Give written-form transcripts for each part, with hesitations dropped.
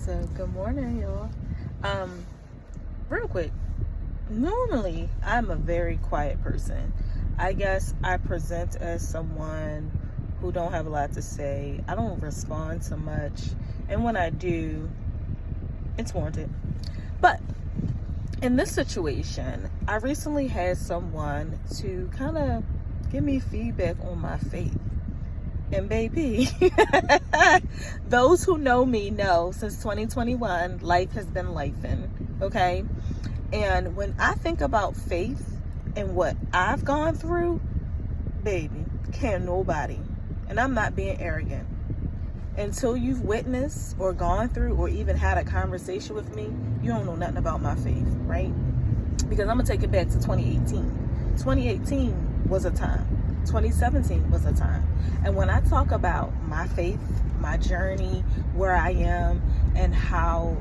So good morning, y'all. Real quick, normally I'm a very quiet person. I guess I present as someone who don't have a lot to say. I don't respond so much, and when I do, it's warranted. But in this situation, I recently had someone to kind of give me feedback on my faith. And baby, those who know me know since 2021, life has been lifing, okay? And when I think about faith and what I've gone through, baby, can't nobody, and I'm not being arrogant, until you've witnessed or gone through or even had a conversation with me, you don't know nothing about my faith, right? Because I'm gonna take it back to 2018. 2018 was a time. 2017 was a time. And when I talk about my faith, my journey, where I am, and how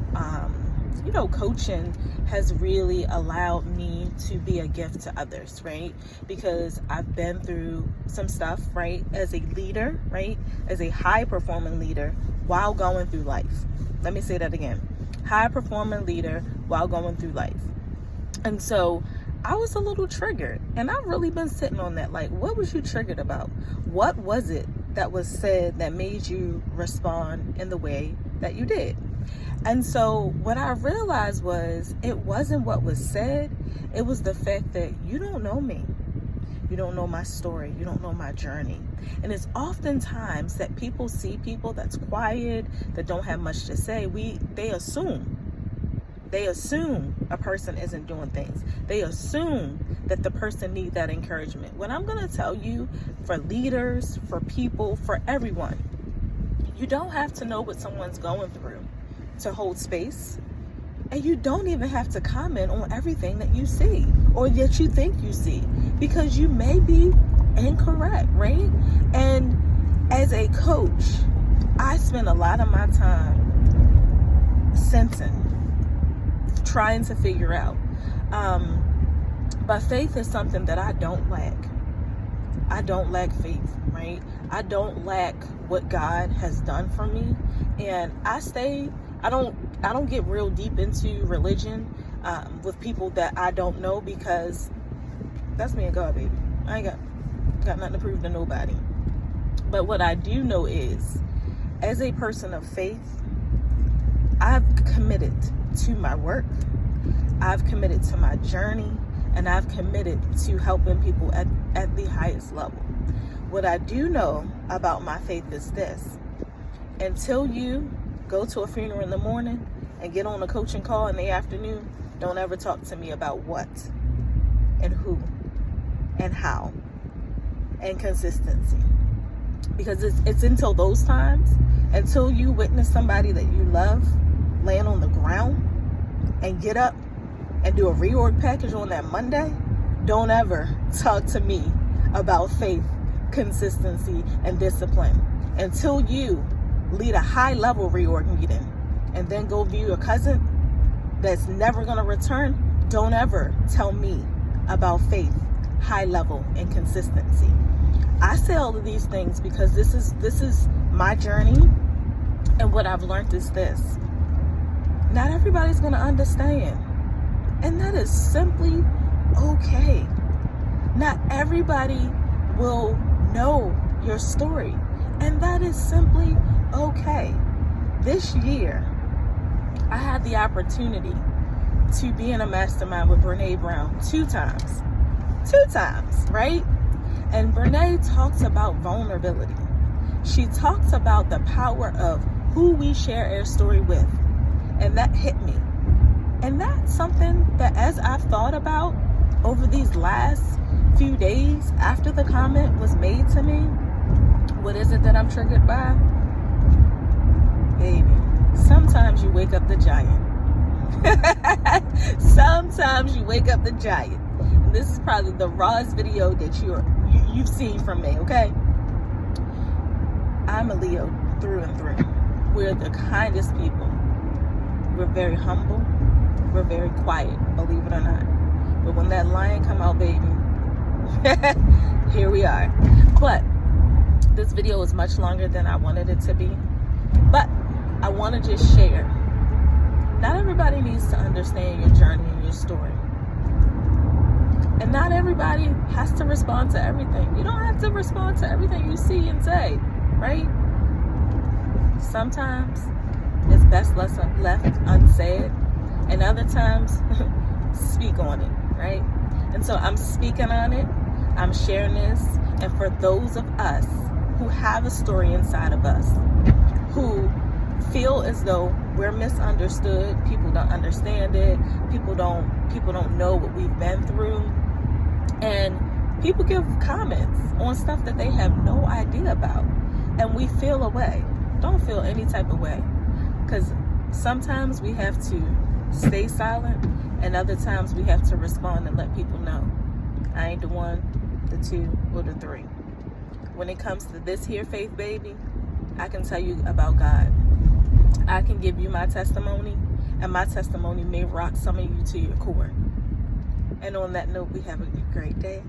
coaching has really allowed me to be a gift to others, right? Because I've been through some stuff, right? As a leader, right? As a high performing leader while going through life. Let me say that again. High performing leader while going through life. And so I was a little triggered, and I've really been sitting on that. Like, what was you triggered about? What was it that was said that made you respond in the way that you did? And so what I realized was it wasn't what was said. It was the fact that you don't know me. You don't know my story. You don't know my journey. And it's oftentimes that people see people that's quiet, that don't have much to say. They assume a person isn't doing things. They assume that the person needs that encouragement. What I'm going to tell you, for leaders, for people, for everyone, you don't have to know what someone's going through to hold space. And you don't even have to comment on everything that you see or that you think you see, because you may be incorrect, right? And as a coach, I spend a lot of my time sensing, trying to figure out. But faith is something that I don't lack. I don't lack faith, right? I don't lack what God has done for me. And I don't get real deep into religion with people that I don't know, because that's me and God, baby. I ain't got nothing to prove to nobody. But what I do know is, as a person of faith, I've committed to my work, I've committed to my journey, and I've committed to helping people at the highest level. What I do know about my faith is this: until you go to a funeral in the morning and get on a coaching call in the afternoon, don't ever talk to me about what and who and how and consistency. Because it's until those times, until you witness somebody that you love laying on the ground and get up and do a reorg package on that Monday, don't ever talk to me about faith, consistency, and discipline. Until you lead a high-level reorg meeting and then go view a cousin that's never going to return, don't ever tell me about faith, high level, and consistency. I say all of these things because this is my journey, and what I've learned is this: not everybody's going to understand, and that is simply okay. Not everybody will know your story, and that is simply okay. This year, I had the opportunity to be in a mastermind with Brene Brown two times, right? And Brene talks about vulnerability. She talks about the power of who we share our story with, and that hit me. And that's something that, as I've thought about over these last few days after the comment was made to me, what is it that I'm triggered by? Baby, sometimes you wake up the giant. Sometimes you wake up the giant. And this is probably the rawest video that you've seen from me, okay? I'm a Leo through and through. We're the kindest people. We're very humble. We're very quiet, believe it or not. But when that lion come out, baby, here we are. But this video is much longer than I wanted it to be. But I want to just share Not everybody needs to understand your journey and your story. And not everybody has to respond to everything. You don't have to respond to everything you see and say, right? Sometimes it's best left unsaid, and other times speak on it, right? And so I'm speaking on it, I'm sharing this, and for those of us who have a story inside of us, who feel as though we're misunderstood, people don't understand it, people don't know what we've been through, and people give comments on stuff that they have no idea about, and we feel a way. Don't feel any type of way, because sometimes we have to stay silent, and other times we have to respond and let people know. I ain't the one, the two, or the three. When it comes to this here faith, baby, I can tell you about God. I can give you my testimony, and my testimony may rock some of you to your core. And on that note, we have a great day.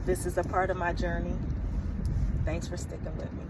This is a part of my journey. Thanks for sticking with me.